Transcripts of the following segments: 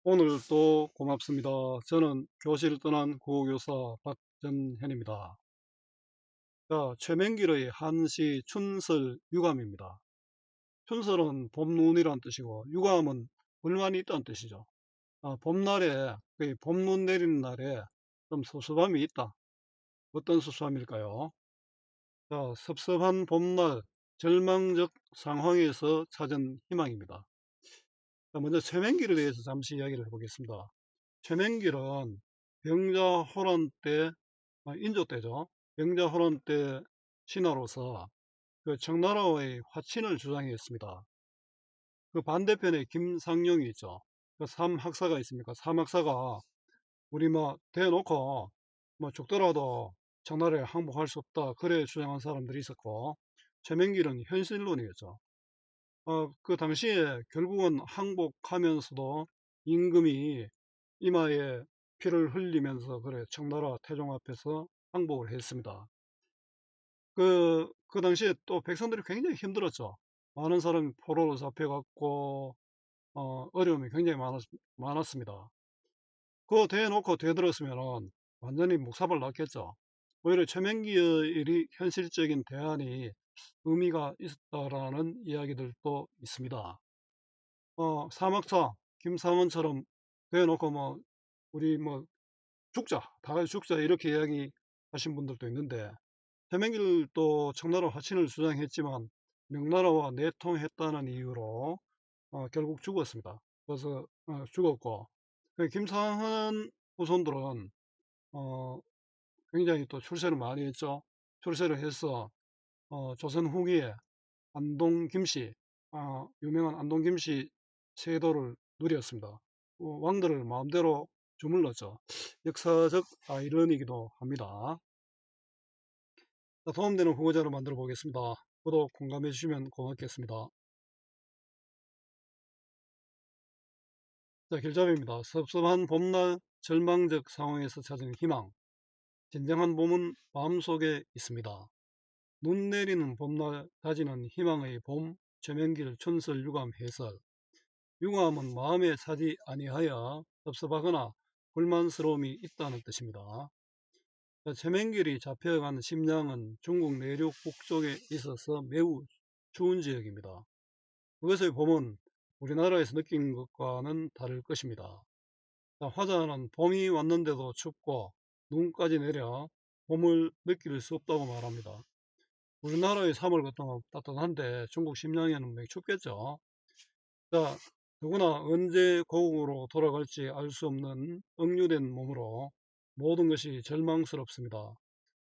오늘 또 고맙습니다. 저는 교실 떠난 국어교사 박전현입니다. 자, 최명길의 한시 춘설 유감입니다. 춘설은 봄눈이란 뜻이고 유감은 불만이 있다는 뜻이죠. 봄날에, 거의 봄눈 내리는 날에 좀 섭섭함이 있다. 어떤 섭섭함일까요? 자, 섭섭한 봄날 절망적 상황에서 찾은 희망입니다. 자, 먼저 최명길에 대해서 잠시 이야기를 해보겠습니다. 최명길은 병자호란 때, 인조 때죠. 병자호란 때 신하로서 그 청나라의 화친을 주장했습니다. 그 반대편에 김상용이 있죠. 그 삼학사가 있습니까? 삼학사가 우리 뭐 대놓고 뭐 죽더라도 청나라에 항복할 수 없다. 그래 주장한 사람들이 있었고, 최명길은 현실론이었죠. 그 당시에 결국은 항복하면서도 임금이 이마에 피를 흘리면서 그래 청나라 태종 앞에서 항복을 했습니다. 그 당시에 또 백성들이 굉장히 힘들었죠. 많은 사람이 포로로 잡혀갔고 어려움이 굉장히 많았습니다. 그거 대놓고 되들었으면은 완전히 묵사발 났겠죠. 오히려 최명기의 현실적인 대안이 의미가 있었다라는 이야기들도 있습니다. 사막사 김상원처럼 대놓고 뭐 우리 뭐 죽자, 다 같이 죽자 이렇게 이야기하신 분들도 있는데, 최명길도 청나라 화친을 주장했지만 명나라와 내통했다는 이유로 결국 죽었습니다. 그래서 죽었고, 그 김상원 후손들은 어, 굉장히 또 출세를 많이 했죠. 출세를 해서 조선 후기에 안동 김씨, 유명한 안동 김씨 세도를 누렸습니다. 왕들을 마음대로 주물렀죠. 역사적 아이러니이기도 합니다. 자, 도움되는 후보자로 만들어 보겠습니다. 구독, 공감해 주시면 고맙겠습니다. 자, 길잡이입니다. 섭섭한 봄날 절망적 상황에서 찾은 희망. 진정한 봄은 마음속에 있습니다. 눈 내리는 봄날 다지는 희망의 봄. 최명길 춘설 유감 해설. 유감은 마음에 차지 아니하여 섭섭하거나 불만스러움이 있다는 뜻입니다. 최명길이 잡혀간 심양은 중국 내륙 북쪽에 있어서 매우 추운 지역입니다. 그것의 봄은 우리나라에서 느낀 것과는 다를 것입니다. 화자는 봄이 왔는데도 춥고 눈까지 내려 봄을 느낄 수 없다고 말합니다. 우리나라의 3월 같은 건 따뜻한데 중국 심양에는 매우 춥겠죠. 자, 누구나 언제 고국으로 돌아갈지 알 수 없는 억류된 몸으로 모든 것이 절망스럽습니다.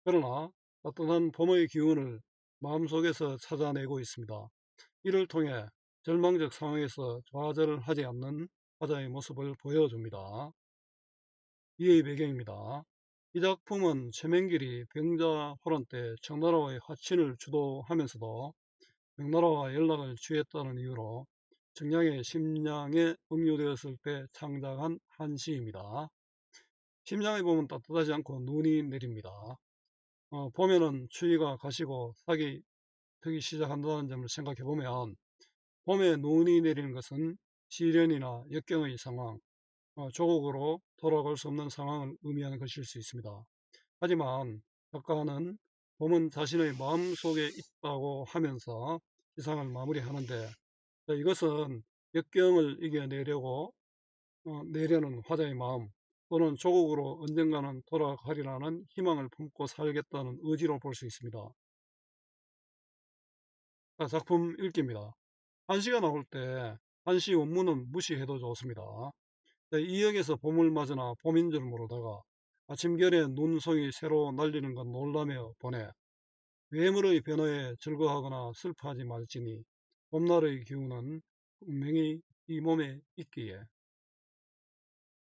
그러나 따뜻한 봄의 기운을 마음속에서 찾아내고 있습니다. 이를 통해 절망적 상황에서 좌절하지 않는 화자의 모습을 보여줍니다. 이의 배경입니다. 이 작품은 최명길이 병자호란 때 청나라와의 화친을 주도하면서도 명나라와 연락을 취했다는 이유로 정량의 심양에 억류되었을 때 창작한 한시입니다. 심양에 보면 따뜻하지 않고 눈이 내립니다. 봄에는 추위가 가시고 싹이 트기 시작한다는 점을 생각해 보면 봄에 눈이 내리는 것은 시련이나 역경의 상황, 조국으로 돌아갈 수 없는 상황을 의미하는 것일 수 있습니다. 하지만 작가는 봄은 자신의 마음속에 있다고 하면서 이상을 마무리하는데, 이것은 역경을 이겨내려고 내려는 화자의 마음, 또는 조국으로 언젠가는 돌아가리라는 희망을 품고 살겠다는 의지로 볼 수 있습니다. 자, 작품 읽기입니다. 한시가 나올 때 한시 원문은 무시해도 좋습니다. 이 역에서 봄을 맞으나 봄인 줄 모르다가 아침결에 눈송이 새로 날리는 건 놀라며 보내 외물의 변화에 즐거워하거나 슬퍼하지 말지니 봄날의 기운은 분명히 이 몸에 있기에.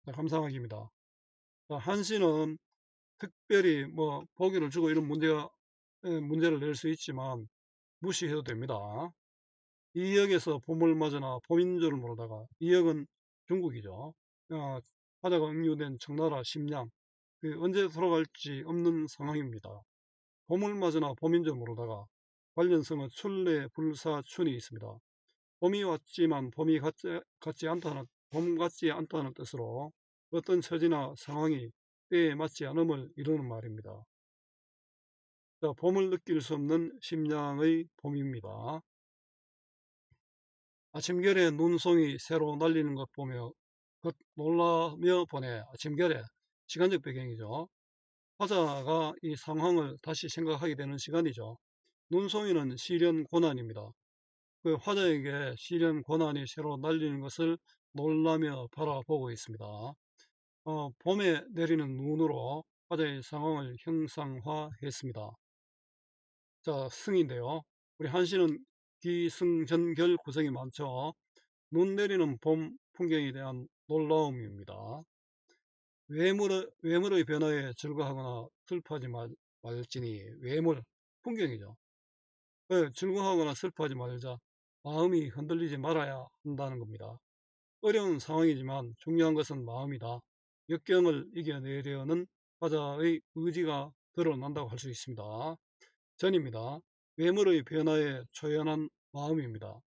자, 감상하기입니다. 자, 한시는 특별히 뭐 보기를 주고 이런 문제를 낼 수 있지만 무시해도 됩니다. 이 역에서 봄을 맞으나 봄인 줄 모르다가, 이 역은 중국이죠. 화자가 억류된 청나라 심양, 언제 돌아갈지 없는 상황입니다. 봄을 맞으나 봄인 줄 모르다가 관련성은 출래 불사춘이 있습니다. 봄이 왔지만 봄이 같지 않다는 봄 같지 않다는 뜻으로 어떤 처지나 상황이 때에 맞지 않음을 이루는 말입니다. 자, 봄을 느낄 수 없는 심양의 봄입니다. 아침결에 눈송이 새로 날리는 것 보며 놀라며 보내. 아침결에 시간적 배경이죠. 화자가 이 상황을 다시 생각하게 되는 시간이죠. 눈송이는 시련 고난입니다. 그 화자에게 시련 고난이 새로 날리는 것을 놀라며 바라보고 있습니다. 봄에 내리는 눈으로 화자의 상황을 형상화했습니다. 자, 승인데요. 우리 한시는 기승전결 구성이 많죠. 눈 내리는 봄 풍경에 대한 놀라움입니다. 외물의 변화에 즐거워하거나 슬퍼하지 말지니. 외물, 풍경이죠. 즐거워하거나 슬퍼하지 말자. 마음이 흔들리지 말아야 한다는 겁니다. 어려운 상황이지만 중요한 것은 마음이다. 역경을 이겨내려는 화자의 의지가 드러난다고 할 수 있습니다. 전입니다. 외물의 변화에 초연한 마음입니다.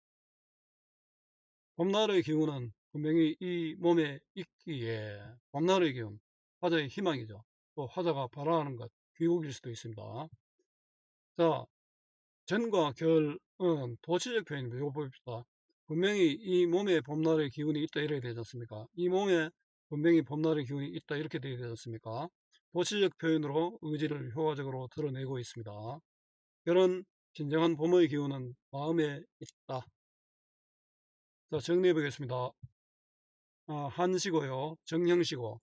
봄날의 기운은 분명히 이 몸에 있기에 봄날의 기운, 화자의 희망이죠. 또 화자가 바라는 것, 귀국일 수도 있습니다. 자, 전과 결은 도치적 표현입니다. 이거 봅시다. 분명히 이 몸에 봄날의 기운이 있다 이래야 되지 않습니까? 이 몸에 분명히 봄날의 기운이 있다 이렇게 되어야 되지 않습니까? 도치적 표현으로 의지를 효과적으로 드러내고 있습니다. 결은 진정한 봄의 기운은 마음에 있다. 자, 정리해 보겠습니다. 한시고요. 정형시고.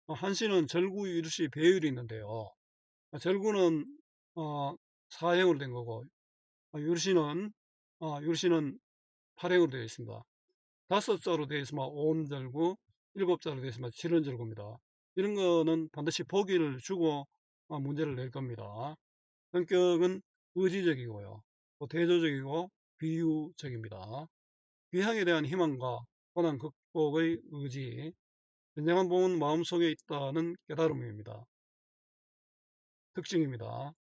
한시는 절구, 율시, 배율이 있는데요. 절구는 사형으로 된 거고, 율시는 팔형으로 되어 있습니다. 5자로 되어 있으면 오음절구, 7자로 되어 있으면 칠음절구입니다. 이런 거는 반드시 보기를 주고 문제를 낼 겁니다. 성격은 의지적이고요. 또 대조적이고 비유적입니다. 귀향에 대한 희망과 고난 극복의 의지, 진정한 봄은 마음속에 있다는 깨달음입니다. 특징입니다.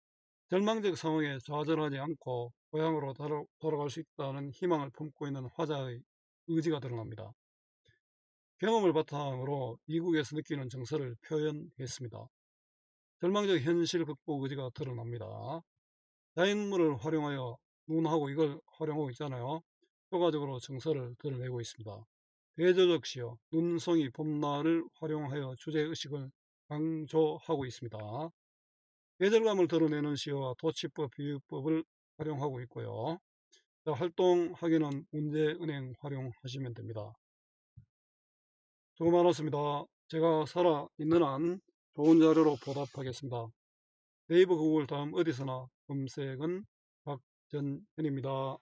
절망적 상황에 좌절하지 않고 고향으로 돌아갈 수 있다는 희망을 품고 있는 화자의 의지가 드러납니다. 경험을 바탕으로 이국에서 느끼는 정서를 표현했습니다. 절망적 현실 극복 의지가 드러납니다. 자연물을 활용하여 눈하고 이걸 활용하고 있잖아요. 효과적으로 정서를 드러내고 있습니다. 대조적 시어, 눈송이 봄날을 활용하여 주제의식을 강조하고 있습니다. 계절감을 드러내는 시어와 도치법, 비유법을 활용하고 있고요. 자, 활동하기는 문제은행 활용하시면 됩니다. 수고 많았습니다. 제가 살아있는 한 좋은 자료로 보답하겠습니다. 네이버 구글 다음 어디서나 검색은 박전현입니다.